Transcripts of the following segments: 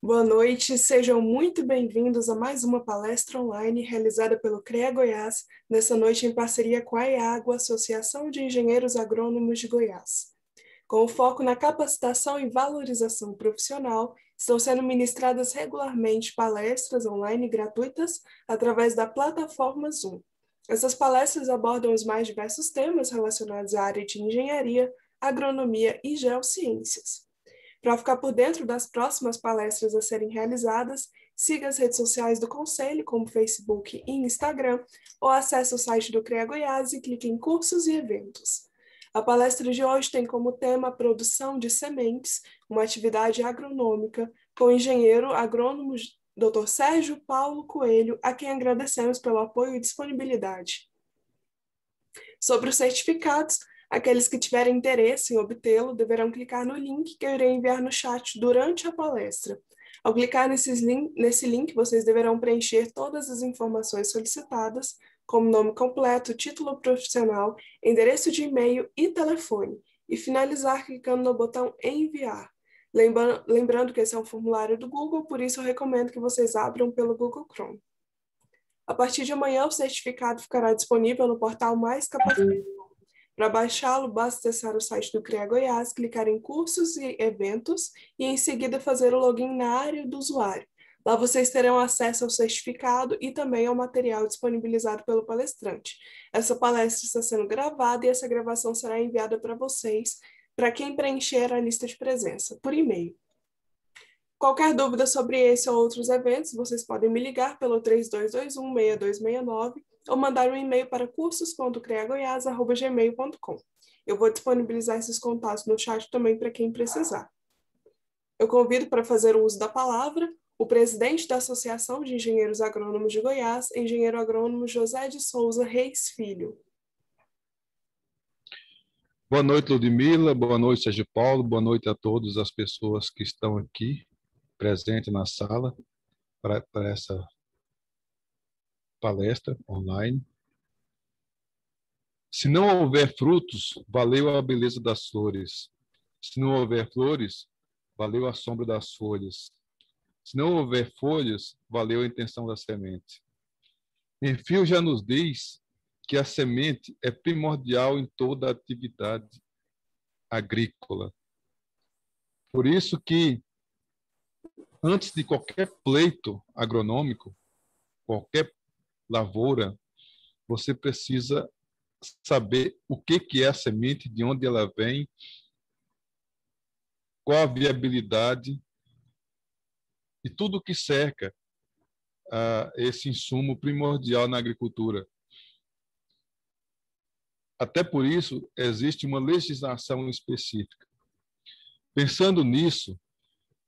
Boa noite, sejam muito bem-vindos a mais uma palestra online realizada pelo CREA Goiás, nessa noite em parceria com a EAGO, Associação de Engenheiros Agrônomos de Goiás. Com foco na capacitação e valorização profissional, estão sendo ministradas regularmente palestras online gratuitas através da plataforma Zoom. Essas palestras abordam os mais diversos temas relacionados à área de engenharia, agronomia e geociências. Para ficar por dentro das próximas palestras a serem realizadas, siga as redes sociais do Conselho, como Facebook e Instagram, ou acesse o site do CREA Goiás e clique em Cursos e Eventos. A palestra de hoje tem como tema a produção de sementes, uma atividade agronômica, com o engenheiro agrônomo Dr. Sérgio Paulo Coelho, a quem agradecemos pelo apoio e disponibilidade. Sobre os certificados, aqueles que tiverem interesse em obtê-lo deverão clicar no link que eu irei enviar no chat durante a palestra. Ao clicar nesse link, vocês deverão preencher todas as informações solicitadas, como nome completo, título profissional, endereço de e-mail e telefone, e finalizar clicando no botão enviar. Lembrando que esse é um formulário do Google, por isso eu recomendo que vocês abram pelo Google Chrome. A partir de amanhã, o certificado ficará disponível no portal Mais Capacitação. Para baixá-lo, basta acessar o site do CREA Goiás, clicar em Cursos e Eventos e, em seguida, fazer o login na área do usuário. Lá vocês terão acesso ao certificado e também ao material disponibilizado pelo palestrante. Essa palestra está sendo gravada e essa gravação será enviada para vocês, para quem preencher a lista de presença, por e-mail. Qualquer dúvida sobre esse ou outros eventos, vocês podem me ligar pelo 3221-6269 ou mandar um e-mail para cursos.creagoias@gmail.com. Eu vou disponibilizar esses contatos no chat também para quem precisar. Eu convido para fazer o uso da palavra o presidente da Associação de Engenheiros Agrônomos de Goiás, engenheiro agrônomo José de Souza Reis Filho. Boa noite, Ludmila. Boa noite, Sérgio Paulo. Boa noite a todas as pessoas que estão aqui presentes na sala para essa palestra online. Se não houver frutos, valeu a beleza das flores. Se não houver flores, valeu a sombra das folhas. Se não houver folhas, valeu a intenção da semente. Enfim, já nos diz que a semente é primordial em toda a atividade agrícola. Por isso que, antes de qualquer pleito agronômico, qualquer lavoura, você precisa saber o que é a semente, de onde ela vem, qual a viabilidade e tudo o que cerca esse insumo primordial na agricultura. Até por isso, existe uma legislação específica. Pensando nisso,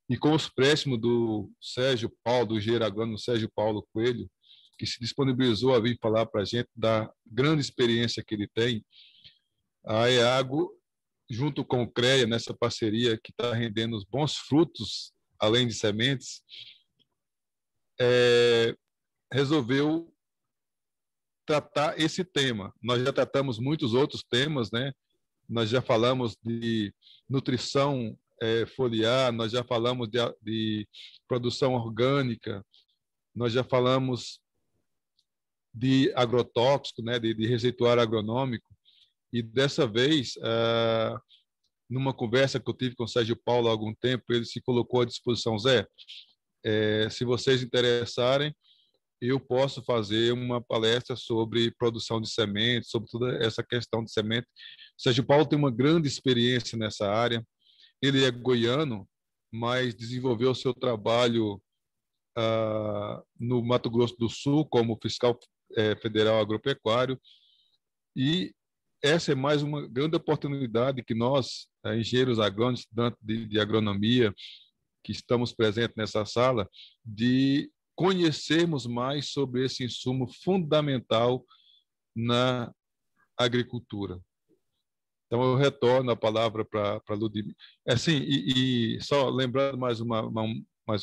e com os préstimos do Sérgio Paulo, do engenheiro agrônomo Sérgio Paulo Coelho, que se disponibilizou a vir falar para a gente da grande experiência que ele tem, a EAGO, junto com o CREA, nessa parceria que está rendendo os bons frutos, além de sementes, resolveu tratar esse tema. Nós já tratamos muitos outros temas, né? Nós já falamos de nutrição foliar, nós já falamos de produção orgânica, nós já falamos de agrotóxico, né? de receituário agronômico, e dessa vez, numa conversa que eu tive com o Sérgio Paulo há algum tempo, ele se colocou à disposição. Zé, se vocês interessarem, eu posso fazer uma palestra sobre produção de sementes, sobre toda essa questão de semente. O Sérgio Paulo tem uma grande experiência nessa área. Ele é goiano, mas desenvolveu seu trabalho no Mato Grosso do Sul como fiscal federal agropecuário. E essa é mais uma grande oportunidade que nós, engenheiros agrônomos, estudantes de agronomia, que estamos presentes nessa sala, de conhecermos mais sobre esse insumo fundamental na agricultura. Então, eu retorno a palavra para a Ludmila. Assim, e só lembrando mais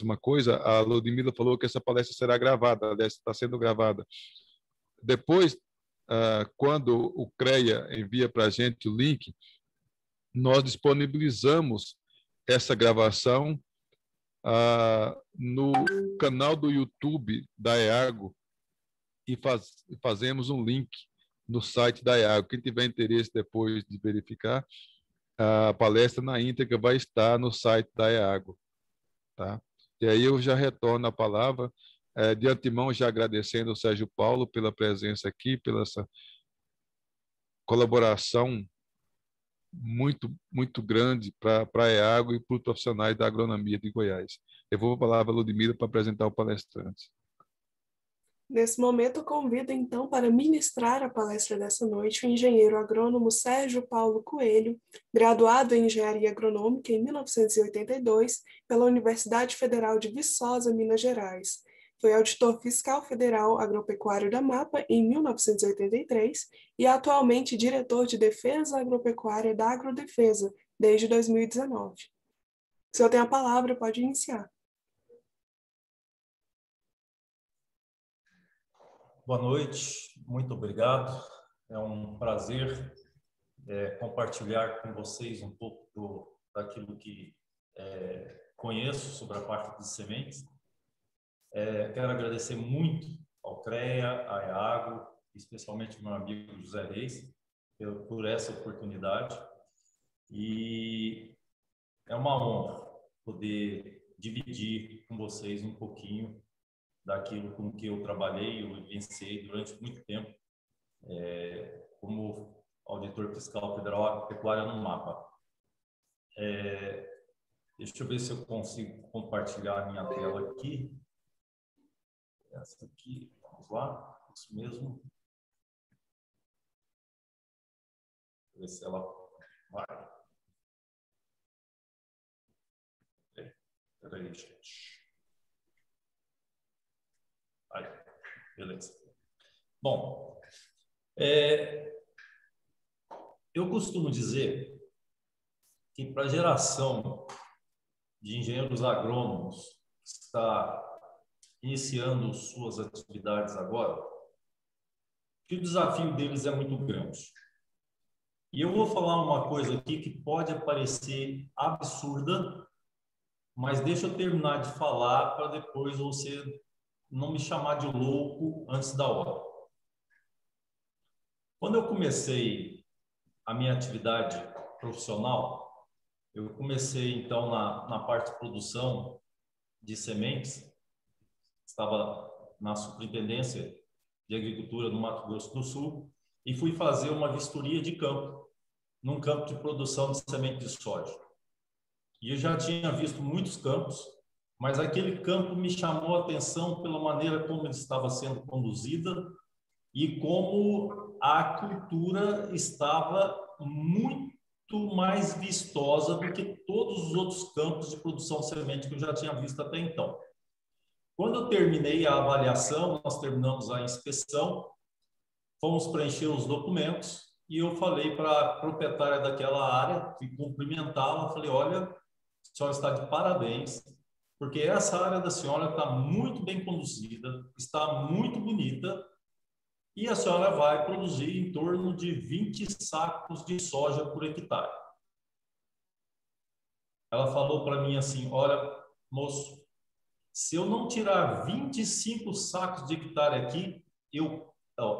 uma coisa, a Ludmila falou que essa palestra será gravada, aliás, está sendo gravada. Depois, quando o CREA envia para a gente o link, nós disponibilizamos essa gravação no canal do YouTube da EAGO e fazemos um link no site da EAGO. Quem tiver interesse depois de verificar, a palestra na íntegra vai estar no site da EAGO. Tá? E aí eu já retorno a palavra, de antemão já agradecendo ao Sérgio Paulo pela presença aqui, pela essa colaboração muito, muito grande para a EAGO e para os profissionais da agronomia de Goiás. Eu vou a palavra a Ludmila para apresentar o palestrante. Nesse momento, eu convido, então, para ministrar a palestra dessa noite o engenheiro agrônomo Sérgio Paulo Coelho, graduado em Engenharia Agronômica em 1982 pela Universidade Federal de Viçosa, Minas Gerais. Foi auditor fiscal federal agropecuário da MAPA em 1983 e atualmente diretor de Defesa Agropecuária da Agrodefesa desde 2019. Se o senhor tem a palavra, pode iniciar. Boa noite, muito obrigado. É um prazer compartilhar com vocês um pouco daquilo que conheço sobre a parte de sementes. Quero agradecer muito ao CREA, à EAGO, especialmente ao meu amigo José Reis, por essa oportunidade. E é uma honra poder dividir com vocês um pouquinho daquilo com que eu trabalhei, eu vivenciei durante muito tempo como auditor fiscal federal agropecuária no MAPA. Deixa eu ver se eu consigo compartilhar a minha tela aqui. Essa aqui, vamos lá, isso mesmo. Deixa eu ver se ela vai. Peraí, gente. Aí, beleza. Bom, eu costumo dizer que para a geração de engenheiros agrônomos que está iniciando suas atividades agora, que o desafio deles é muito grande. E eu vou falar uma coisa aqui que pode parecer absurda, mas deixa eu terminar de falar para depois você não me chamar de louco antes da hora. Quando eu comecei a minha atividade profissional, eu comecei então na parte de produção de sementes, estava na Superintendência de Agricultura no Mato Grosso do Sul e fui fazer uma vistoria de campo, num campo de produção de semente de soja. E eu já tinha visto muitos campos, mas aquele campo me chamou a atenção pela maneira como ele estava sendo conduzida e como a cultura estava muito mais vistosa do que todos os outros campos de produção de semente que eu já tinha visto até então. Quando eu terminei a avaliação, nós terminamos a inspeção, fomos preencher os documentos e eu falei para a proprietária daquela área, fui cumprimentá-la, falei, olha, a senhora está de parabéns, porque essa área da senhora está muito bem conduzida, está muito bonita e a senhora vai produzir em torno de 20 sacos de soja por hectare. Ela falou para mim assim, olha, moço, se eu não tirar 25 sacos de hectare aqui,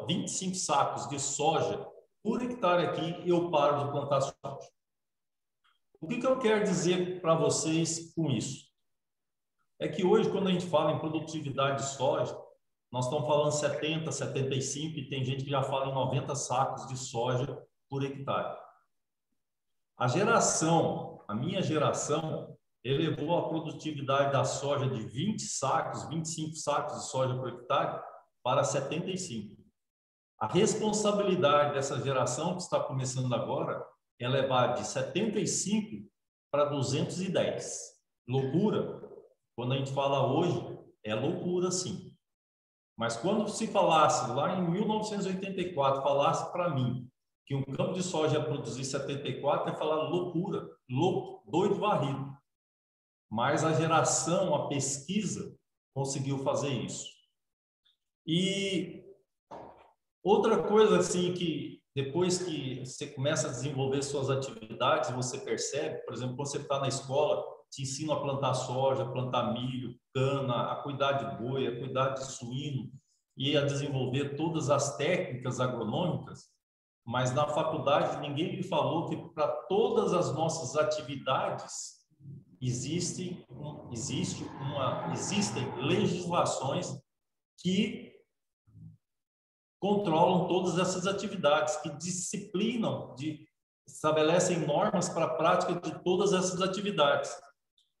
25 sacos de soja por hectare aqui, eu paro de plantar soja. O que eu quero dizer para vocês com isso? É que hoje, quando a gente fala em produtividade de soja, nós estamos falando 70, 75 e tem gente que já fala em 90 sacos de soja por hectare. A minha geração, elevou a produtividade da soja de 20 sacos, 25 sacos de soja por hectare para 75. A responsabilidade dessa geração que está começando agora é levar de 75 para 210. Loucura? Quando a gente fala hoje, é loucura sim. Mas quando se falasse lá em 1984, falasse para mim que um campo de soja ia produzir 74, ia falar loucura, louco, doido, varrido. Mas a geração, a pesquisa, conseguiu fazer isso. E outra coisa assim que depois que você começa a desenvolver suas atividades, você percebe, por exemplo, quando você está na escola, te ensino a plantar soja, a plantar milho, cana, a cuidar de boi, a cuidar de suíno e a desenvolver todas as técnicas agronômicas, mas na faculdade ninguém me falou que para todas as nossas atividades existem legislações que controlam todas essas atividades, que disciplinam, estabelecem normas para a prática de todas essas atividades.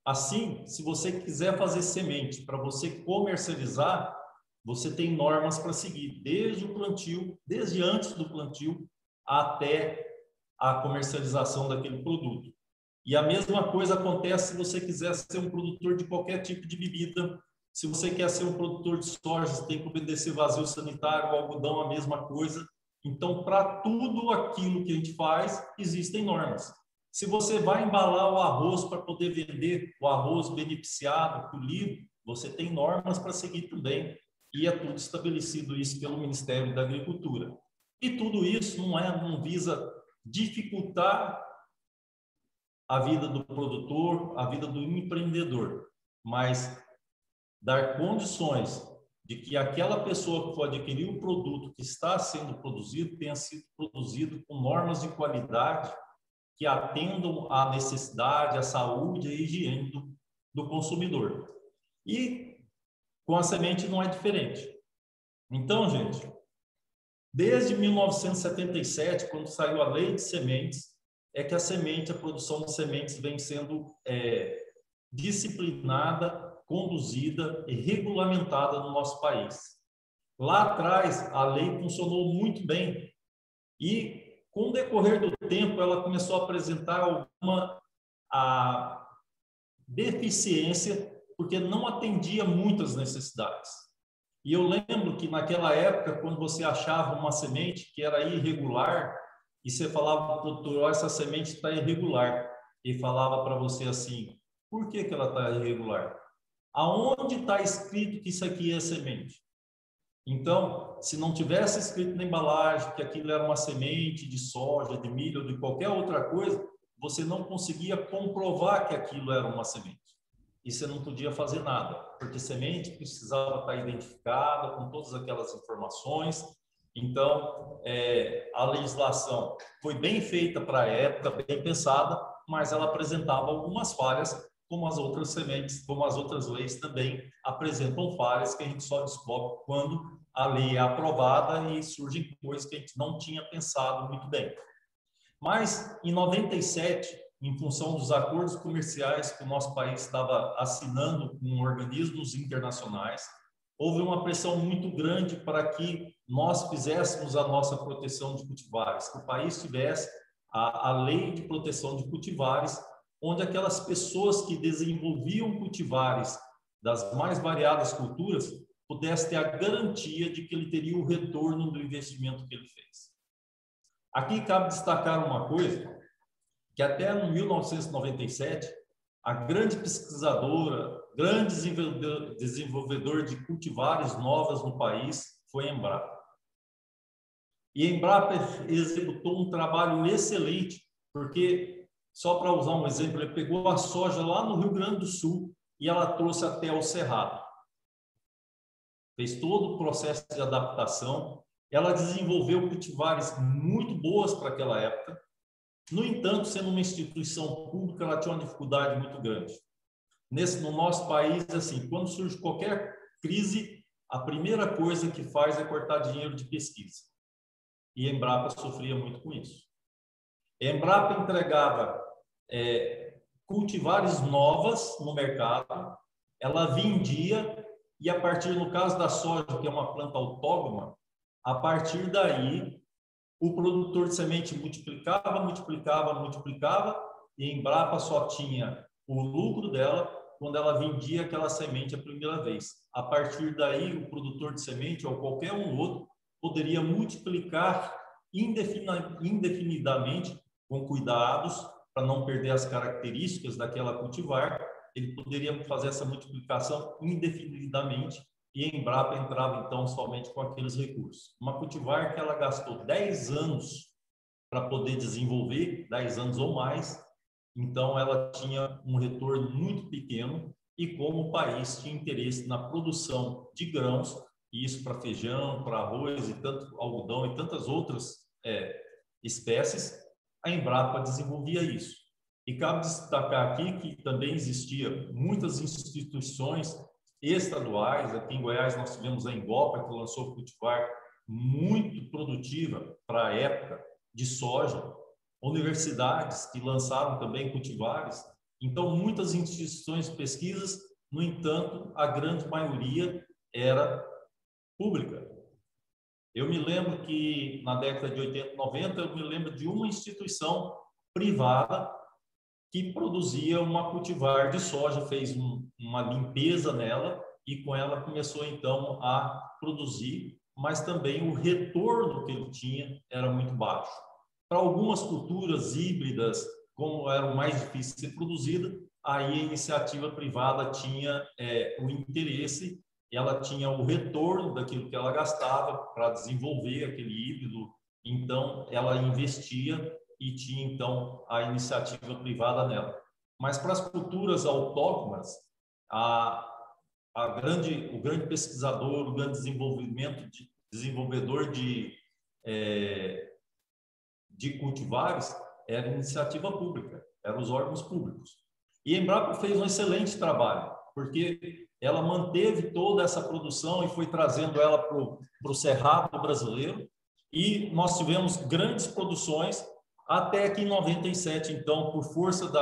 Assim, se você quiser fazer semente para você comercializar, você tem normas para seguir, desde o plantio, desde antes do plantio até a comercialização daquele produto. E a mesma coisa acontece se você quiser ser um produtor de qualquer tipo de bebida. Se você quer ser um produtor de soja, você tem que obedecer vazio sanitário, o algodão, a mesma coisa. Então, para tudo aquilo que a gente faz, existem normas. Se você vai embalar o arroz para poder vender o arroz beneficiado, colhido, você tem normas para seguir também. E é tudo estabelecido isso pelo Ministério da Agricultura. E tudo isso não visa dificultar a vida do produtor, a vida do empreendedor, mas dar condições de que aquela pessoa que for adquirir o produto que está sendo produzido tenha sido produzido com normas de qualidade que atendam à necessidade, à saúde e à higiene do consumidor. E com a semente não é diferente. Então, gente, desde 1977, quando saiu a Lei de Sementes, é que a produção de sementes vem sendo disciplinada, conduzida e regulamentada no nosso país. Lá atrás, a lei funcionou muito bem e, com o decorrer do tempo, ela começou a apresentar alguma deficiência, porque não atendia muitas necessidades. E eu lembro que, naquela época, quando você achava uma semente que era irregular, e você falava para o produtor, essa semente está irregular, e falava para você assim, por que ela está irregular? Aonde está escrito que isso aqui é semente? Então, se não tivesse escrito na embalagem que aquilo era uma semente de soja, de milho ou de qualquer outra coisa, você não conseguia comprovar que aquilo era uma semente. E você não podia fazer nada, porque semente precisava estar identificada com todas aquelas informações. Então, a legislação foi bem feita para a época, bem pensada, mas ela apresentava algumas falhas, como as outras sementes, como as outras leis também apresentam falhas que a gente só descobre quando a lei é aprovada e surgem coisas que a gente não tinha pensado muito bem. Mas, em 97, em função dos acordos comerciais que o nosso país estava assinando com organismos internacionais, houve uma pressão muito grande para que nós fizéssemos a nossa proteção de cultivares, que o país tivesse a lei de proteção de cultivares, onde aquelas pessoas que desenvolviam cultivares das mais variadas culturas pudessem ter a garantia de que ele teria o retorno do investimento que ele fez. Aqui cabe destacar uma coisa, que até em 1997, a grande pesquisadora, grande desenvolvedor de cultivares novas no país foi a Embrapa. E a Embrapa executou um trabalho excelente, porque, só para usar um exemplo, ele pegou a soja lá no Rio Grande do Sul e ela trouxe até o Cerrado. Fez todo o processo de adaptação. Ela desenvolveu cultivares muito boas para aquela época. No entanto, sendo uma instituição pública, ela tinha uma dificuldade muito grande. No nosso país, assim, quando surge qualquer crise, a primeira coisa que faz é cortar dinheiro de pesquisa. E a Embrapa sofria muito com isso. A Embrapa entregava cultivares novas no mercado, ela vendia e, a partir, no caso da soja, que é uma planta autógama, a partir daí, o produtor de semente multiplicava, e a Embrapa só tinha o lucro dela quando ela vendia aquela semente a primeira vez. A partir daí, o produtor de semente, ou qualquer um outro, poderia multiplicar indefinidamente, com cuidados, para não perder as características daquela cultivar. Ele poderia fazer essa multiplicação indefinidamente, e a Embrapa entrava, então, somente com aqueles recursos. Uma cultivar que ela gastou 10 anos para poder desenvolver, 10 anos ou mais, então ela tinha um retorno muito pequeno, e como o país tinha interesse na produção de grãos, e isso para feijão, para arroz e tanto algodão e tantas outras espécies, a Embrapa desenvolvia isso. E cabe destacar aqui que também existia muitas instituições estaduais. Aqui em Goiás nós tivemos a Embopa, que lançou cultivar muito produtiva para a época de soja, universidades que lançaram também cultivares. Então, muitas instituições de pesquisas, no entanto, a grande maioria era pública. Eu me lembro que na década de 80, 90, eu me lembro de uma instituição privada que produzia uma cultivar de soja, fez uma limpeza nela e com ela começou então a produzir, mas também o retorno que ele tinha era muito baixo. Para algumas culturas híbridas, como eram mais difíceis de ser produzidas, aí a iniciativa privada tinha o interesse, ela tinha o retorno daquilo que ela gastava para desenvolver aquele híbrido, então ela investia e tinha então a iniciativa privada nela. Mas para as culturas autóctones, o grande pesquisador, o grande desenvolvedor de cultivares era iniciativa pública, eram os órgãos públicos. E a Embrapa fez um excelente trabalho, porque ela manteve toda essa produção e foi trazendo ela para o Cerrado brasileiro, e nós tivemos grandes produções até que em 97, então, por força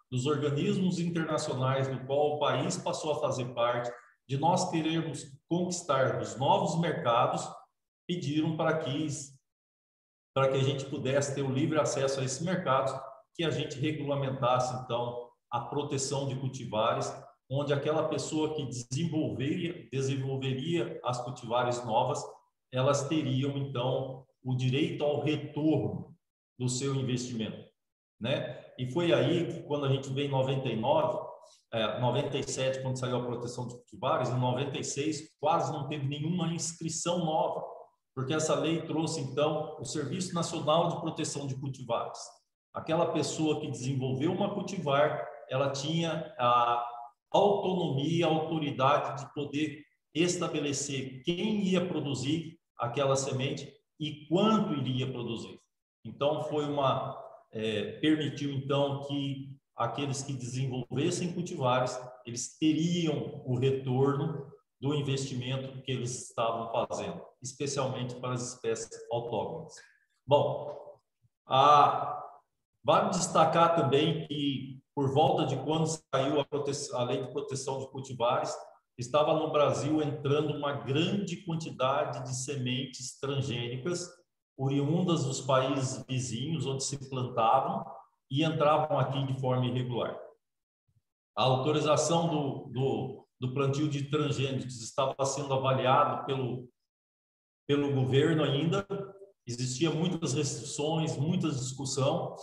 dos organismos internacionais do qual o país passou a fazer parte, de nós querermos conquistar os novos mercados, pediram para que a gente pudesse ter o livre acesso a esses mercados, que a gente regulamentasse, então, a proteção de cultivares, onde aquela pessoa que desenvolveria as cultivares novas, elas teriam, então, o direito ao retorno do seu investimento, né? E foi aí que, quando a gente veio em 97, quando saiu a proteção de cultivares, em 96 quase não teve nenhuma inscrição nova, porque essa lei trouxe, então, o Serviço Nacional de Proteção de Cultivares. Aquela pessoa que desenvolveu uma cultivar, ela tinha a autonomia, a autoridade de poder estabelecer quem ia produzir aquela semente e quanto iria produzir. Então, permitiu, então, que aqueles que desenvolvessem cultivares, eles teriam o retorno do investimento que eles estavam fazendo, especialmente para as espécies autóctones. Bom, vale destacar também que, por volta de quando saiu a Lei de Proteção de Cultivares, estava no Brasil entrando uma grande quantidade de sementes transgênicas, oriundas dos países vizinhos, onde se plantavam, e entravam aqui de forma irregular. A autorização do plantio de transgênicos estava sendo avaliado pelo governo ainda, existia muitas restrições, muita discussão,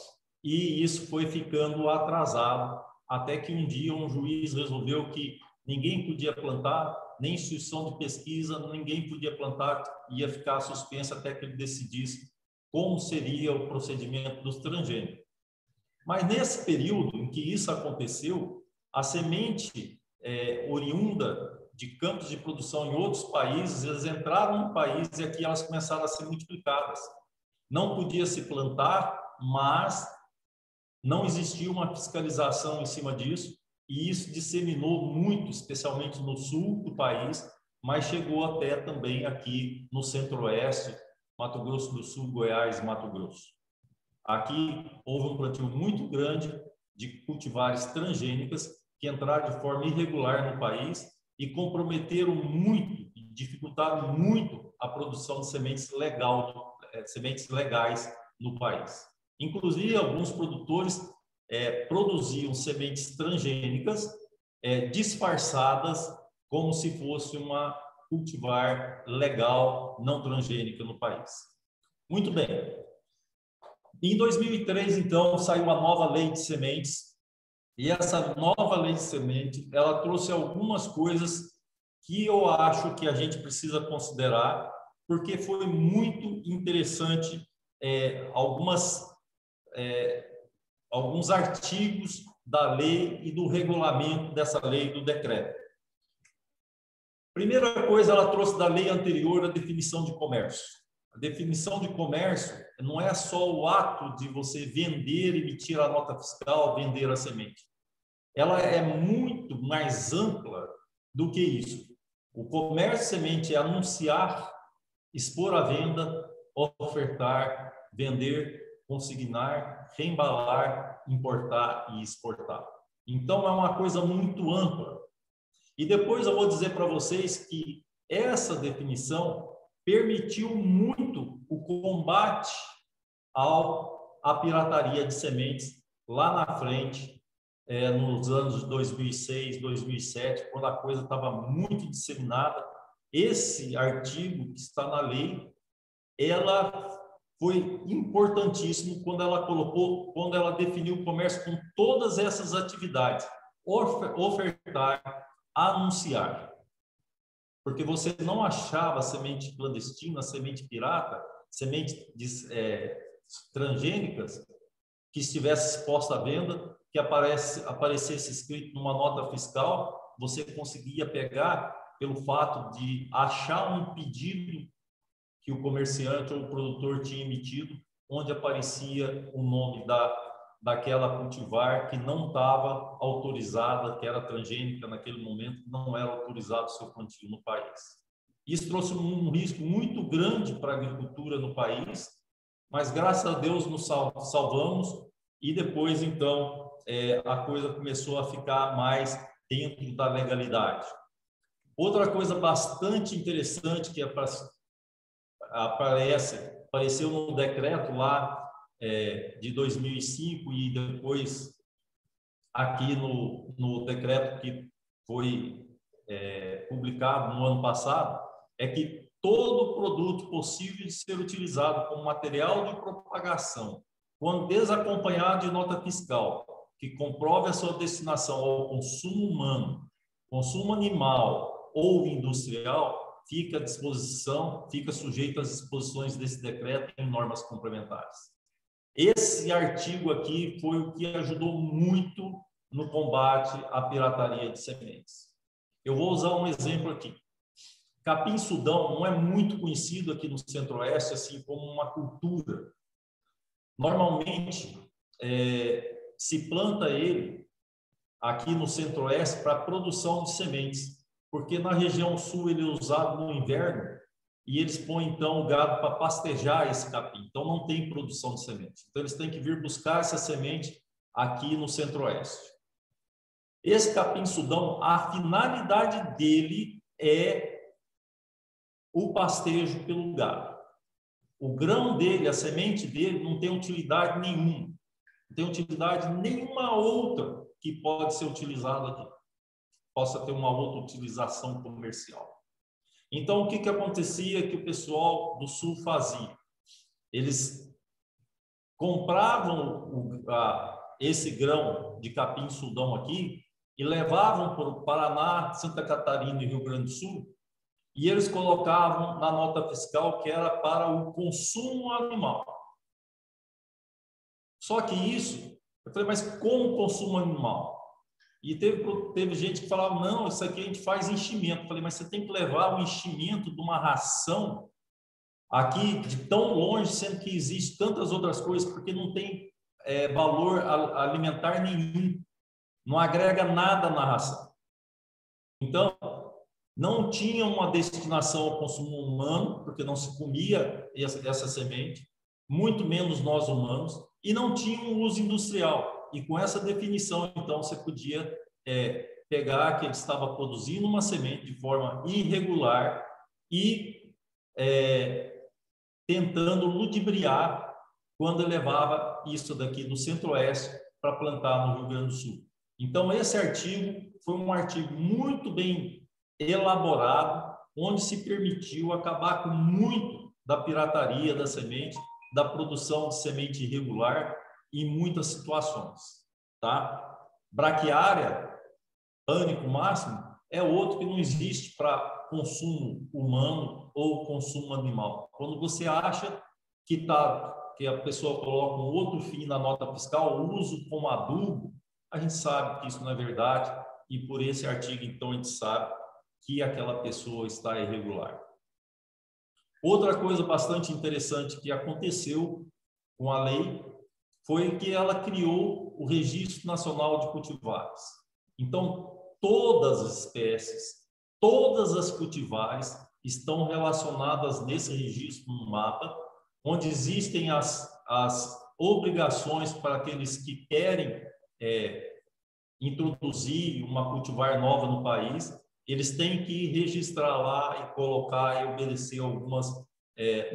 e isso foi ficando atrasado, até que um dia um juiz resolveu que ninguém podia plantar, nem instituição de pesquisa, ninguém podia plantar, ia ficar suspensa até que ele decidisse como seria o procedimento dos transgênicos. Mas nesse período em que isso aconteceu, a semente oriunda de campos de produção em outros países, elas entraram no país e aqui elas começaram a ser multiplicadas. Não podia se plantar, mas não existia uma fiscalização em cima disso, e isso disseminou muito, especialmente no sul do país, mas chegou até também aqui no centro-oeste, Mato Grosso do Sul, Goiás e Mato Grosso. Aqui houve um plantio muito grande de cultivares transgênicas que entraram de forma irregular no país e comprometeram muito, dificultaram muito a produção de sementes legais no país. Inclusive, alguns produtores produziam sementes transgênicas disfarçadas como se fosse uma cultivar legal, não transgênica no país. Muito bem. Em 2003, então, saiu uma nova lei de sementes, e essa nova lei de semente, ela trouxe algumas coisas que eu acho que a gente precisa considerar, porque foi muito interessante algumas alguns artigos da lei e do regulamento dessa lei e do decreto. Primeira coisa, ela trouxe da lei anterior a definição de comércio. A definição de comércio não é só o ato de você vender, emitir a nota fiscal, vender a semente. Ela é muito mais ampla do que isso. O comércio semente é anunciar, expor à venda, ofertar, vender, consignar, reembalar, importar e exportar. Então, é uma coisa muito ampla. E depois eu vou dizer para vocês que essa definição permitiu muito o combate à pirataria de sementes lá na frente, nos anos de 2006, 2007, quando a coisa estava muito disseminada. Esse artigo que está na lei, ela foi importantíssimo quando ela definiu o comércio com todas essas atividades: ofertar, anunciar. Porque você não achava semente clandestina, semente pirata, semente transgênicas que estivesse exposta à venda, que aparecesse escrito numa nota fiscal. Você conseguia pegar pelo fato de achar um pedido que o comerciante ou o produtor tinha emitido, onde aparecia o nome daquela cultivar que não estava autorizada, que era transgênica naquele momento, não era autorizado o seu plantio no país. Isso trouxe um risco muito grande para a agricultura no país, mas graças a Deus nos salvamos, e depois, então, a coisa começou a ficar mais dentro da legalidade. Outra coisa bastante interessante que apareceu no decreto lá de 2005 e depois aqui no decreto que foi publicado no ano passado, é que todo produto possível de ser utilizado como material de propagação, quando desacompanhado de nota fiscal, que comprove a sua destinação ao consumo humano, consumo animal ou industrial, fica sujeito às disposições desse decreto em normas complementares. Esse artigo aqui foi o que ajudou muito no combate à pirataria de sementes. Eu vou usar um exemplo aqui. Capim-sudão não é muito conhecido aqui no Centro-Oeste assim como uma cultura. Normalmente, se planta ele aqui no Centro-Oeste para produção de sementes, porque na região sul ele é usado no inverno e eles põem então o gado para pastejar esse capim. Então não tem produção de semente. Então eles têm que vir buscar essa semente aqui no Centro-Oeste. Esse capim-sudão, a finalidade dele é o pastejo pelo gado. O grão dele, a semente dele, não tem utilidade nenhuma. Não tem utilidade nenhuma outra que pode ser utilizada aqui. Possa ter uma outra utilização comercial. Então, o que acontecia que o pessoal do Sul fazia? Eles compravam esse grão de capim-sudão aqui e levavam para o Paraná, Santa Catarina e Rio Grande do Sul, e eles colocavam na nota fiscal que era para o consumo animal. Só que isso, eu falei, mas como consumo animal? E teve gente que falava, não, isso aqui a gente faz enchimento. Eu falei, mas você tem que levar o enchimento de uma ração aqui de tão longe, sendo que existe tantas outras coisas, porque não tem valor alimentar nenhum. Não agrega nada na ração. Então, não tinha uma destinação ao consumo humano, porque não se comia essa semente, muito menos nós humanos, e não tinha um uso industrial. E com essa definição, então, você podia pegar que ele estava produzindo uma semente de forma irregular e tentando ludibriar quando ele levava isso daqui do Centro-Oeste para plantar no Rio Grande do Sul. Então, esse artigo foi um artigo muito bem elaborado, onde se permitiu acabar com muito da pirataria da semente, da produção de semente irregular em muitas situações, tá? Braquiária, pânico máximo, é outro que não existe para consumo humano ou consumo animal. Quando você acha que está que a pessoa coloca um outro fim na nota fiscal, uso como adubo, a gente sabe que isso não é verdade e por esse artigo, então, a gente sabe que aquela pessoa está irregular. Outra coisa bastante interessante que aconteceu com a lei foi que ela criou o Registro Nacional de Cultivares. Então, todas as espécies, todas as cultivares estão relacionadas nesse registro no mapa, onde existem as obrigações para aqueles que querem introduzir uma cultivar nova no país, eles têm que registrar lá e colocar e obedecer algumas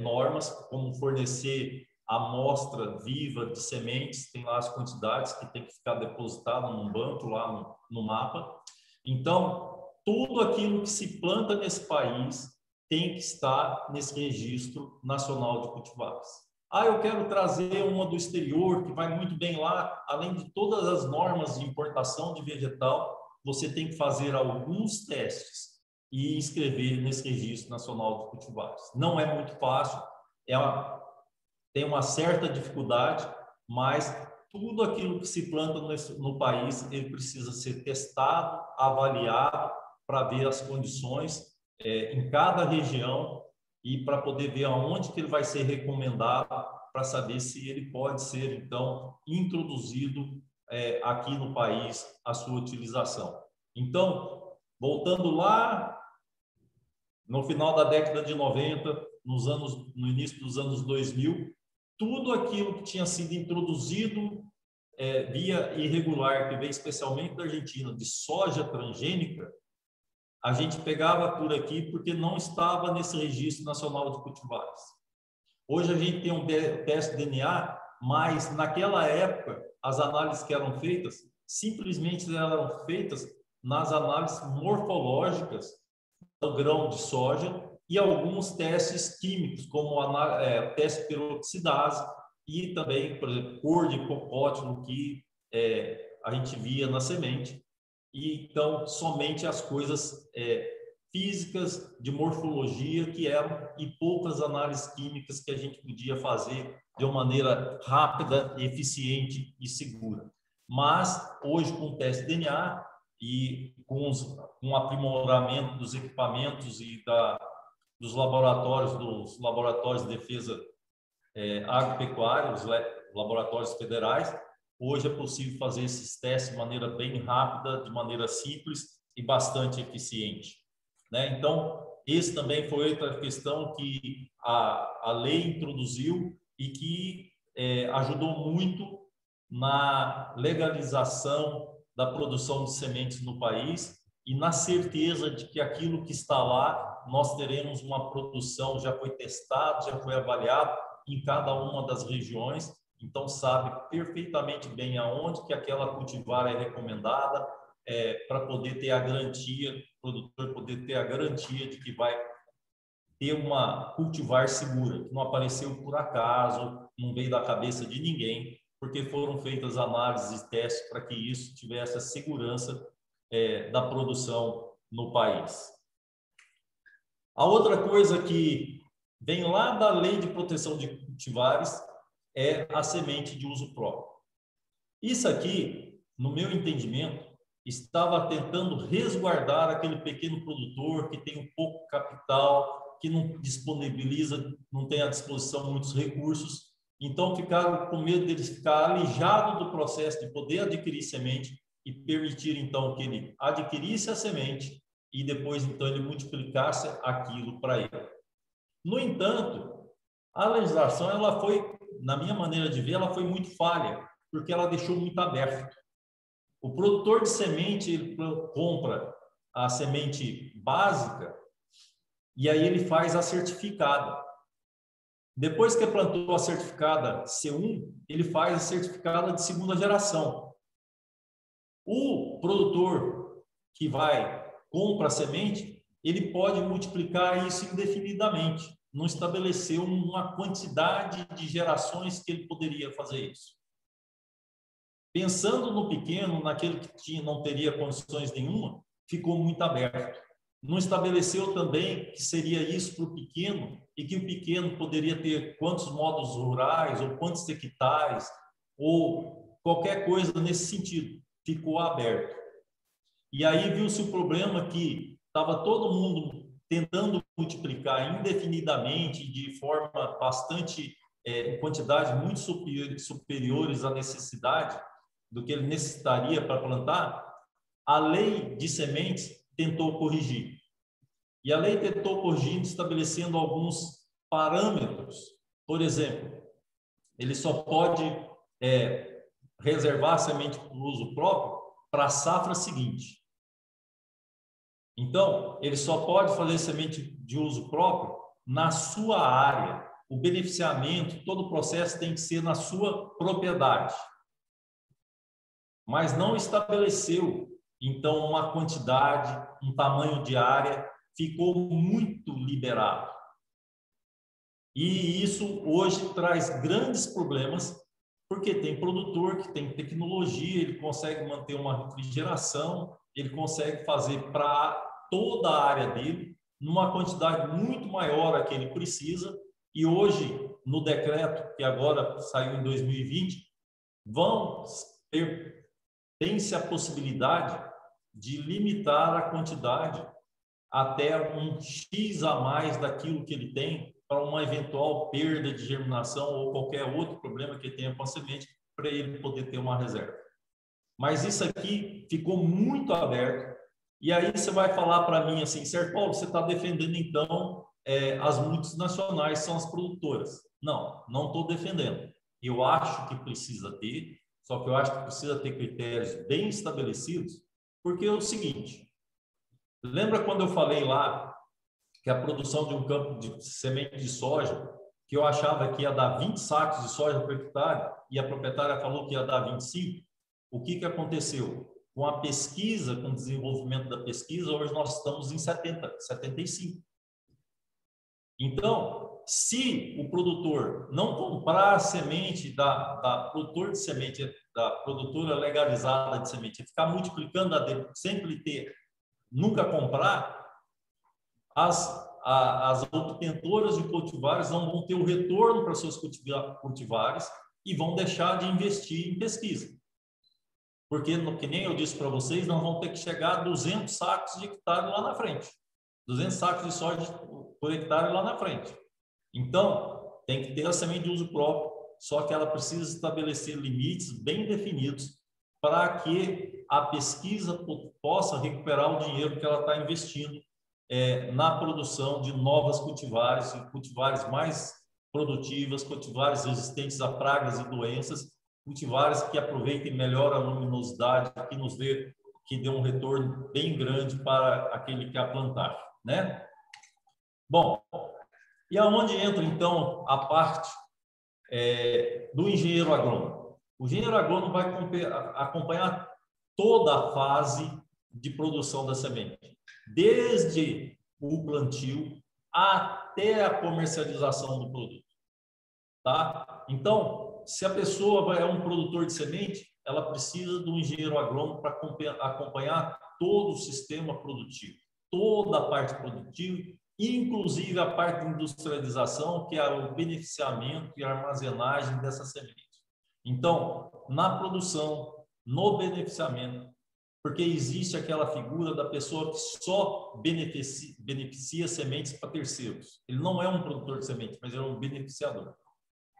normas, como fornecer amostra viva de sementes, tem lá as quantidades que tem que ficar depositada num banco lá no mapa. Então, tudo aquilo que se planta nesse país tem que estar nesse registro nacional de cultivares. Eu quero trazer uma do exterior que vai muito bem lá, além de todas as normas de importação de vegetal, você tem que fazer alguns testes e inscrever nesse registro nacional de cultivares. Não é muito fácil, tem uma certa dificuldade, mas tudo aquilo que se planta no país, ele precisa ser testado, avaliado, para ver as condições em cada região e para poder ver aonde que ele vai ser recomendado, para saber se ele pode ser, então, introduzido aqui no país, a sua utilização. Então, voltando lá no final da década de 90, no início dos anos 2000, tudo aquilo que tinha sido introduzido via irregular, que veio especialmente da Argentina, de soja transgênica, a gente pegava por aqui porque não estava nesse registro nacional de cultivares. Hoje a gente tem um teste de DNA, mas naquela época as análises que eram feitas simplesmente eram feitas nas análises morfológicas do grão de soja e alguns testes químicos, como o teste de peroxidase e também, por exemplo, cor de copótilo que a gente via na semente. E então somente as coisas físicas de morfologia que eram e poucas análises químicas que a gente podia fazer de uma maneira rápida, eficiente e segura. Mas hoje com o teste de DNA e com o aprimoramento dos equipamentos e dos laboratórios de defesa agropecuária, os laboratórios federais, hoje é possível fazer esses testes de maneira bem rápida, de maneira simples e bastante eficiente, né? Então, esse também foi outra questão que a lei introduziu e que ajudou muito na legalização da produção de sementes no país e na certeza de que aquilo que está lá, nós teremos uma produção, já foi testado, já foi avaliado em cada uma das regiões, então sabe perfeitamente bem aonde que aquela cultivar é recomendada, para poder ter a garantia, o produtor poder ter a garantia de que vai ter uma cultivar segura, que não apareceu por acaso, não veio da cabeça de ninguém, porque foram feitas análises e testes para que isso tivesse a segurança da produção no país. A outra coisa que vem lá da Lei de Proteção de Cultivares é a semente de uso próprio. Isso aqui, no meu entendimento, estava tentando resguardar aquele pequeno produtor que tem um pouco capital, que não disponibiliza, não tem à disposição muitos recursos, então ficaram com medo dele ficar alijado do processo de poder adquirir semente e permitir então que ele adquirisse a semente e depois então ele multiplicasse aquilo para ele. No entanto, a legislação, ela foi, na minha maneira de ver, ela foi muito falha, porque ela deixou muito aberto. O produtor de semente, ele compra a semente básica e aí ele faz a certificada. Depois que plantou a certificada C1, ele faz a certificada de segunda geração. O produtor que compra a semente, ele pode multiplicar isso indefinidamente. Não estabeleceu uma quantidade de gerações que ele poderia fazer isso. Pensando no pequeno, naquele que não teria condições nenhuma, ficou muito aberto. não estabeleceu também que seria isso para o pequeno e que o pequeno poderia ter quantos modos rurais ou quantos hectares ou qualquer coisa nesse sentido. Ficou aberto. E aí viu-se o problema que estava todo mundo tentando multiplicar indefinidamente de forma bastante, em quantidades muito superiores à necessidade do que ele necessitaria para plantar. A lei de sementes tentou corrigir. E a lei tentou corrigir estabelecendo alguns parâmetros. Por exemplo, ele só pode reservar a semente para o uso próprio para a safra seguinte. Então, ele só pode fazer semente de uso próprio na sua área. O beneficiamento, todo o processo tem que ser na sua propriedade. Mas não estabeleceu, então, uma quantidade, um tamanho de área, ficou muito liberado. E isso hoje traz grandes problemas, porque tem produtor que tem tecnologia, ele consegue manter uma refrigeração, ele consegue fazer para toda a área dele, numa quantidade muito maior a que ele precisa, e hoje, no decreto, que agora saiu em 2020, tem-se a possibilidade de limitar a quantidade até um X a mais daquilo que ele tem para uma eventual perda de germinação ou qualquer outro problema que tenha com a semente, para ele poder ter uma reserva. Mas isso aqui ficou muito aberto. E aí você vai falar para mim assim, Sérgio Paulo, você está defendendo então as multinacionais, são as produtoras. Não, não estou defendendo. Eu acho que precisa ter, só que eu acho que precisa ter critérios bem estabelecidos, porque é o seguinte, lembra quando eu falei lá que a produção de um campo de semente de soja, que eu achava que ia dar 20 sacos de soja por hectare, e a proprietária falou que ia dar 25, o que aconteceu? Com a pesquisa, com o desenvolvimento da pesquisa, hoje nós estamos em 70, 75. Então, se o produtor não comprar a semente da produtor de semente, da produtora legalizada de semente, ficar multiplicando a dele, sempre ter, nunca comprar, as obtentoras de cultivares não vão ter o retorno para seus cultivares e vão deixar de investir em pesquisa. Porque, que nem eu disse para vocês, nós vamos ter que chegar a 200 sacos de hectare lá na frente. 200 sacos de soja por hectare lá na frente. Então, tem que ter a semente de uso próprio, só que ela precisa estabelecer limites bem definidos para que a pesquisa possa recuperar o dinheiro que ela está investindo na produção de novas cultivares, cultivares mais produtivas, cultivares resistentes a pragas e doenças, cultivares que aproveitem melhor a luminosidade, que dê um retorno bem grande para aquele que quer plantar, né? Bom, e aonde entra então a parte do engenheiro agrônomo? O engenheiro agrônomo vai acompanhar toda a fase de produção da semente, desde o plantio até a comercialização do produto, tá? Então, se a pessoa é um produtor de semente, ela precisa do engenheiro agrônomo para acompanhar todo o sistema produtivo, toda a parte produtiva, inclusive a parte de industrialização, que é o beneficiamento e a armazenagem dessa semente. Então, na produção, no beneficiamento, porque existe aquela figura da pessoa que só beneficia sementes para terceiros. Ele não é um produtor de sementes, mas ele é um beneficiador.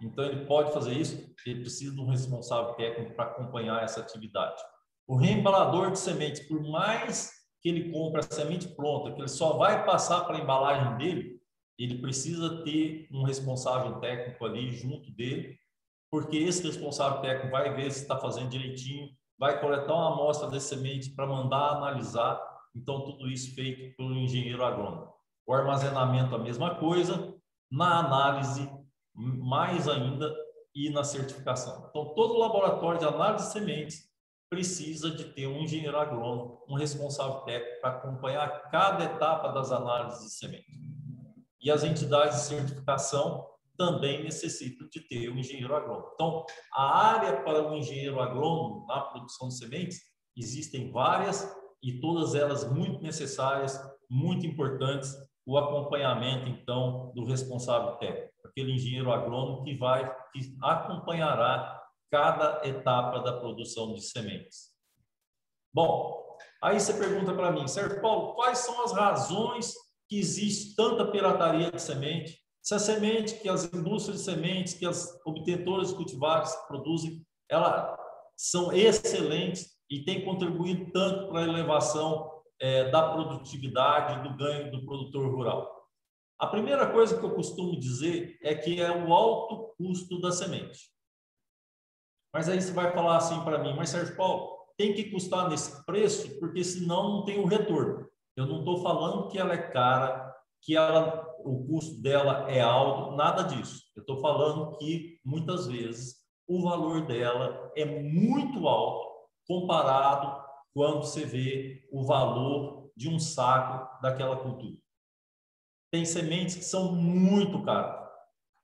Então, ele pode fazer isso, ele precisa de um responsável técnico para acompanhar essa atividade. O reembalador de sementes, por mais que ele compre a semente pronta, que ele só vai passar para a embalagem dele, ele precisa ter um responsável técnico ali junto dele, porque esse responsável técnico vai ver se está fazendo direitinho, vai coletar uma amostra de semente para mandar analisar. Então, tudo isso feito pelo engenheiro agrônomo. O armazenamento, a mesma coisa, na análise, mais ainda, e na certificação. Então, todo laboratório de análise de sementes precisa de ter um engenheiro agrônomo, um responsável técnico para acompanhar cada etapa das análises de semente. E as entidades de certificação também necessitam de ter um engenheiro agrônomo. Então, a área para o engenheiro agrônomo na produção de sementes, existem várias, e todas elas muito necessárias, muito importantes, o acompanhamento, então, do responsável técnico, aquele engenheiro agrônomo que acompanhará cada etapa da produção de sementes. Bom, aí você pergunta para mim, Sérgio Paulo, quais são as razões que existe tanta pirataria de semente? Se a semente que as indústrias de sementes, que as obtentoras de cultivares produzem, elas são excelentes e têm contribuído tanto para a elevação da produtividade e do ganho do produtor rural. A primeira coisa que eu costumo dizer é que é o alto custo da semente. Mas aí você vai falar assim para mim, mas Sérgio Paulo, tem que custar nesse preço, porque senão não tem um retorno. Eu não estou falando que ela é cara, que o custo dela é alto, nada disso. Eu estou falando que, muitas vezes, o valor dela é muito alto comparado quando você vê o valor de um saco daquela cultura. Tem sementes que são muito caras.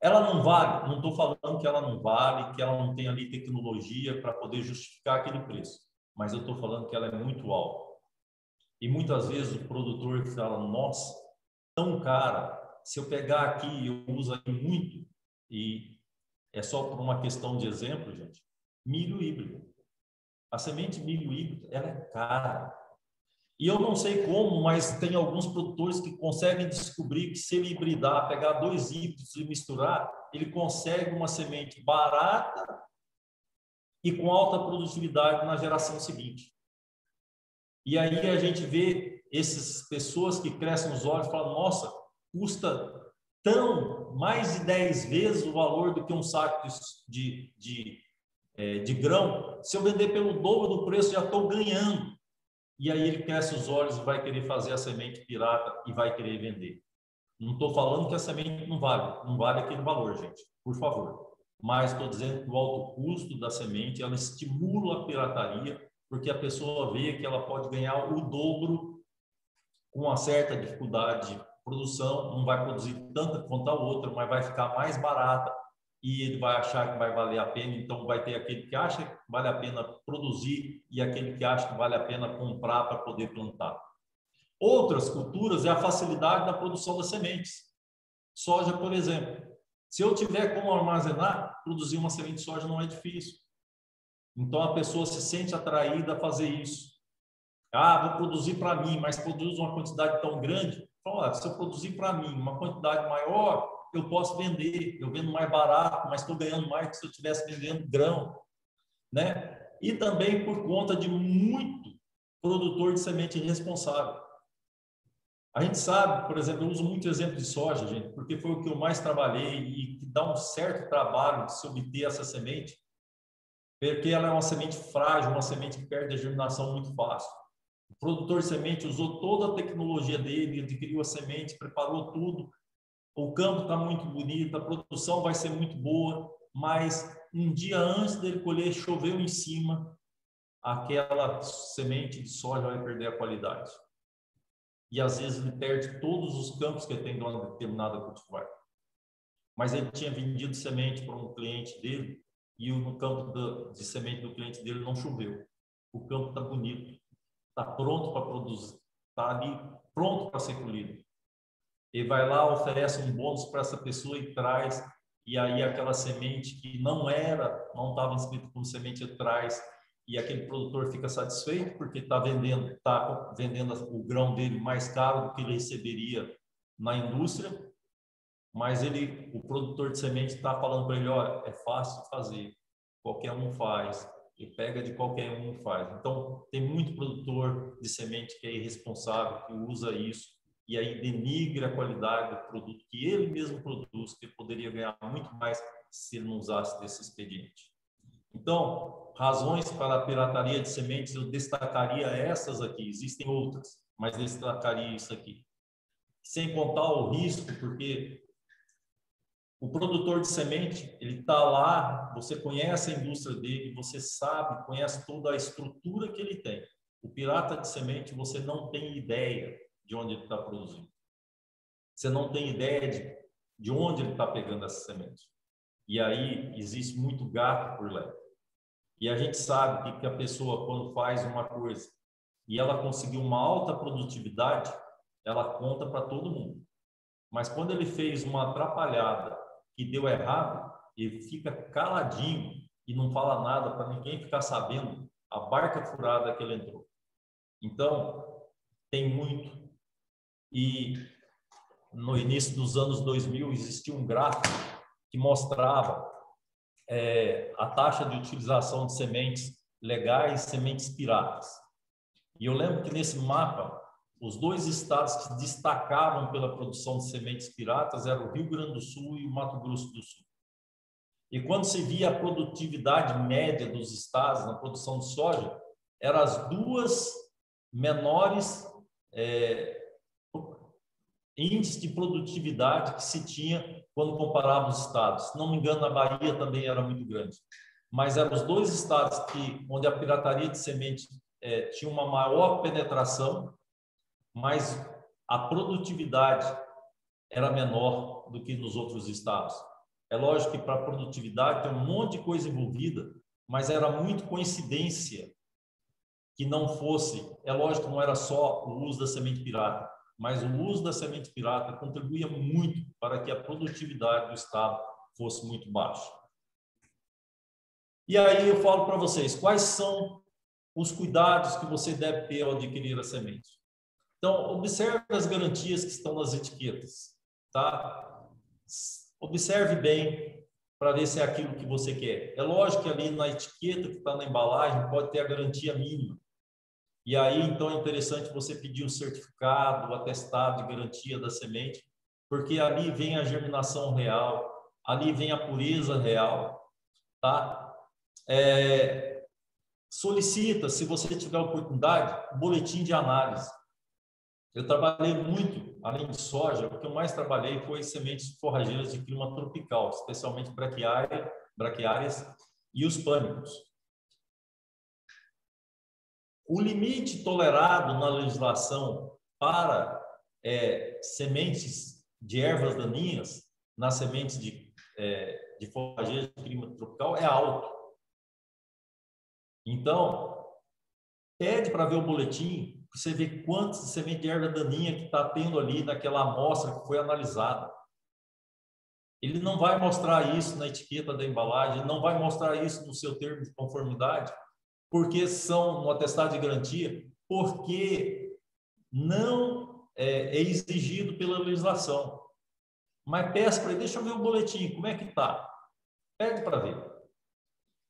Ela não vale, não estou falando que ela não vale, que ela não tem ali tecnologia para poder justificar aquele preço, mas eu estou falando que ela é muito alta. E muitas vezes o produtor fala, nossa, tão cara, se eu pegar aqui, eu uso aqui muito, e é só por uma questão de exemplo, gente, milho híbrido. A semente milho híbrido, ela é cara. E eu não sei como, mas tem alguns produtores que conseguem descobrir que se ele hibridar, pegar 2 híbridos e misturar, ele consegue uma semente barata e com alta produtividade na geração seguinte. E aí a gente vê essas pessoas que crescem os olhos e falam, nossa, custa mais de 10 vezes o valor do que um saco de grão. Se eu vender pelo dobro do preço, já estou ganhando. E aí ele cresce os olhos e vai querer fazer a semente pirata e vai querer vender. Não estou falando que a semente não vale aquele valor, gente, por favor. Mas estou dizendo que o alto custo da semente, ela estimula a pirataria, porque a pessoa vê que ela pode ganhar o dobro com uma certa dificuldade de produção, não vai produzir tanta quanto a outra, mas vai ficar mais barata e ele vai achar que vai valer a pena. Então vai ter aquele que acha que vale a pena produzir e aquele que acha que vale a pena comprar para poder plantar. Outras culturas é a facilidade na produção das sementes. Soja, por exemplo. Se eu tiver como armazenar, produzir uma semente de soja não é difícil. Então a pessoa se sente atraída a fazer isso. Ah, vou produzir para mim, mas produzo uma quantidade tão grande. Então, se eu produzir para mim uma quantidade maior, eu posso vender. Eu vendo mais barato, mas estou ganhando mais que se eu estivesse vendendo grão, né? E também por conta de muito produtor de semente irresponsável. A gente sabe, por exemplo, eu uso muito exemplo de soja, gente, porque foi o que eu mais trabalhei e que dá um certo trabalho de se obter essa semente, porque ela é uma semente frágil, uma semente que perde a germinação muito fácil. O produtor de semente usou toda a tecnologia dele, adquiriu a semente, preparou tudo. O campo está muito bonito, a produção vai ser muito boa, mas um dia antes dele colher, choveu em cima, aquela semente de soja vai perder a qualidade. E às vezes ele perde todos os campos que ele tem de uma determinada cultivar. Mas ele tinha vendido semente para um cliente dele e no campo de semente do cliente dele não choveu. O campo está bonito, está pronto para produzir, está ali pronto para ser colhido. Ele vai lá, oferece um bônus para essa pessoa e traz, e aí aquela semente que não estava inscrito como semente, ele traz, e aquele produtor fica satisfeito porque está vendendo o grão dele mais caro do que ele receberia na indústria, mas o produtor de semente está falando para ele, olha, é fácil de fazer, qualquer um faz, e pega de qualquer um e faz. Então, tem muito produtor de semente que é irresponsável, que usa isso, e aí denigra a qualidade do produto que ele mesmo produz, que ele poderia ganhar muito mais se ele não usasse desse expediente. Então, razões para a pirataria de sementes, eu destacaria essas aqui, existem outras, mas destacaria isso aqui. Sem contar o risco, porque o produtor de semente, ele está lá, você conhece a indústria dele, você sabe, conhece toda a estrutura que ele tem. O pirata de semente, você não tem ideia de onde ele está produzindo. Você não tem ideia de onde ele está pegando essa semente. E aí existe muito gato por lá. E a gente sabe que a pessoa, quando faz uma coisa e ela conseguiu uma alta produtividade, ela conta para todo mundo. Mas quando ele fez uma atrapalhada que deu errado, ele fica caladinho e não fala nada para ninguém ficar sabendo a barca furada que ele entrou. Então, tem muito. E no início dos anos 2000 existia um gráfico que mostrava a taxa de utilização de sementes legais e sementes piratas. E eu lembro que nesse mapa, os dois estados que se destacavam pela produção de sementes piratas eram o Rio Grande do Sul e o Mato Grosso do Sul. E quando se via a produtividade média dos estados na produção de soja, eram as duas menores índices de produtividade que se tinha quando comparava os estados. Se não me engano, a Bahia também era muito grande. Mas eram os dois estados onde a pirataria de semente tinha uma maior penetração, mas a produtividade era menor do que nos outros estados. É lógico que para a produtividade tem um monte de coisa envolvida, mas era muito coincidência que não fosse, é lógico que não era só o uso da semente pirata, mas o uso da semente pirata contribuía muito para que a produtividade do estado fosse muito baixa. E aí eu falo para vocês, quais são os cuidados que você deve ter ao adquirir a semente? Então, observe as garantias que estão nas etiquetas, tá? Observe bem para ver se é aquilo que você quer. É lógico que ali na etiqueta que está na embalagem pode ter a garantia mínima. E aí, então, é interessante você pedir o certificado, o atestado de garantia da semente, porque ali vem a germinação real, ali vem a pureza real, tá? Solicita, se você tiver oportunidade, um boletim de análise. Eu trabalhei muito, além de soja, o que eu mais trabalhei foi sementes forrageiras de clima tropical, especialmente braquiárias e os pânicos. O limite tolerado na legislação para sementes de ervas daninhas, nas sementes de forrageiras de clima tropical, é alto. Então, pede para ver o boletim, para você ver quantas sementes de erva daninha que está tendo ali naquela amostra que foi analisada. Ele não vai mostrar isso na etiqueta da embalagem, ele não vai mostrar isso no seu termo de conformidade, porque são no atestado de garantia, porque não é exigido pela legislação. Mas peça para ele, deixa eu ver o boletim, como é que está? Pede para ver.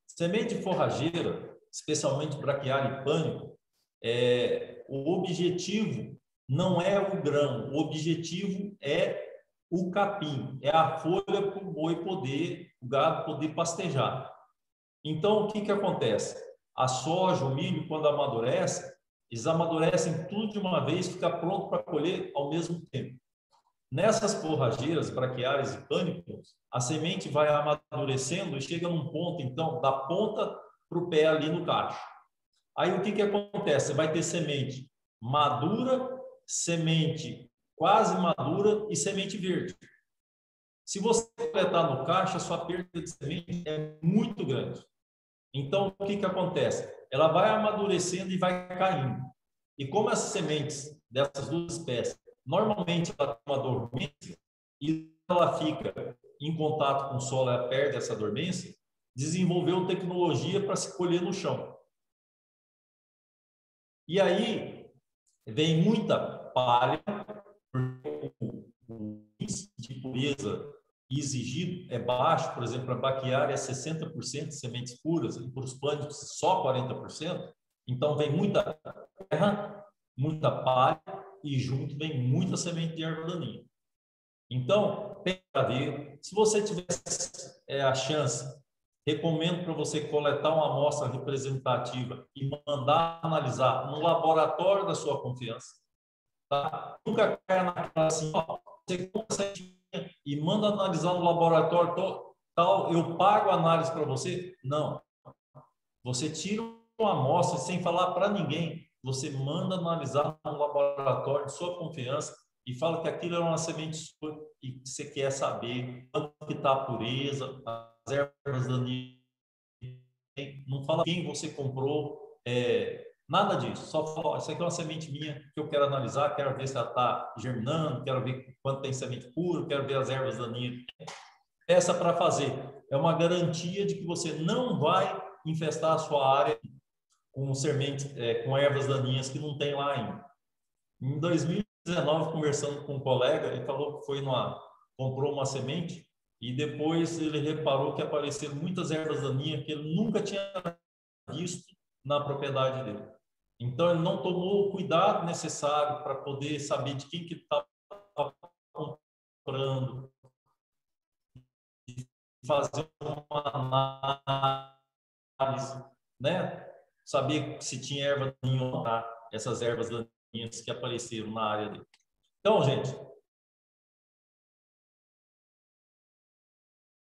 Semente forrageira, especialmente braquiária e pânico, o objetivo não é o grão, o objetivo é o capim, é a folha para o boi poder, o gado poder pastejar. Então, o que acontece? A soja, o milho, quando amadurece, eles amadurecem tudo de uma vez, fica pronto para colher ao mesmo tempo. Nessas forrageiras, braquiárias e pânicos, a semente vai amadurecendo e chega num ponto, então, da ponta para o pé ali no cacho. Aí o que acontece? Você vai ter semente madura, semente quase madura e semente verde. Se você coletar no cacho, a sua perda de semente é muito grande. Então, o que acontece? Ela vai amadurecendo e vai caindo. E como as sementes dessas duas espécies, normalmente ela tem uma dormência e ela fica em contato com o solo e ela perde essa dormência, desenvolveu tecnologia para se colher no chão. E aí vem muita palha, porque o índice de pureza exigido é baixo, por exemplo, a braquiária é 60% de sementes puras, e para os pânicos só 40%. Então vem muita terra, muita palha e junto vem muita semente de erva daninha. Então, tem para ver. Se você tivesse a chance, recomendo para você coletar uma amostra representativa e mandar analisar no laboratório da sua confiança. Tá? Nunca caia naquela assim, ó, você compra e manda analisar no laboratório tal, eu pago a análise para você. Não. Você tira uma amostra sem falar para ninguém. Você manda analisar no laboratório de sua confiança e fala que aquilo é uma semente sua e que você quer saber quanto que está a pureza, as ervas daninhas. Não fala quem você comprou, Nada disso. Só falou, ó, isso aqui é uma semente minha que eu quero analisar, quero ver se ela está germinando, quero ver quanto tem semente pura, quero ver as ervas daninhas. Essa para fazer é uma garantia de que você não vai infestar a sua área com sementes, com ervas daninhas que não tem lá ainda. Em 2019, conversando com um colega, ele falou que comprou uma semente e depois ele reparou que apareceram muitas ervas daninhas que ele nunca tinha visto na propriedade dele. Então, ele não tomou o cuidado necessário para poder saber de quem que ele estava comprando, fazer uma análise, né? Saber se tinha erva daninha ou não, essas ervas daninhas que apareceram na área dele. Então, gente,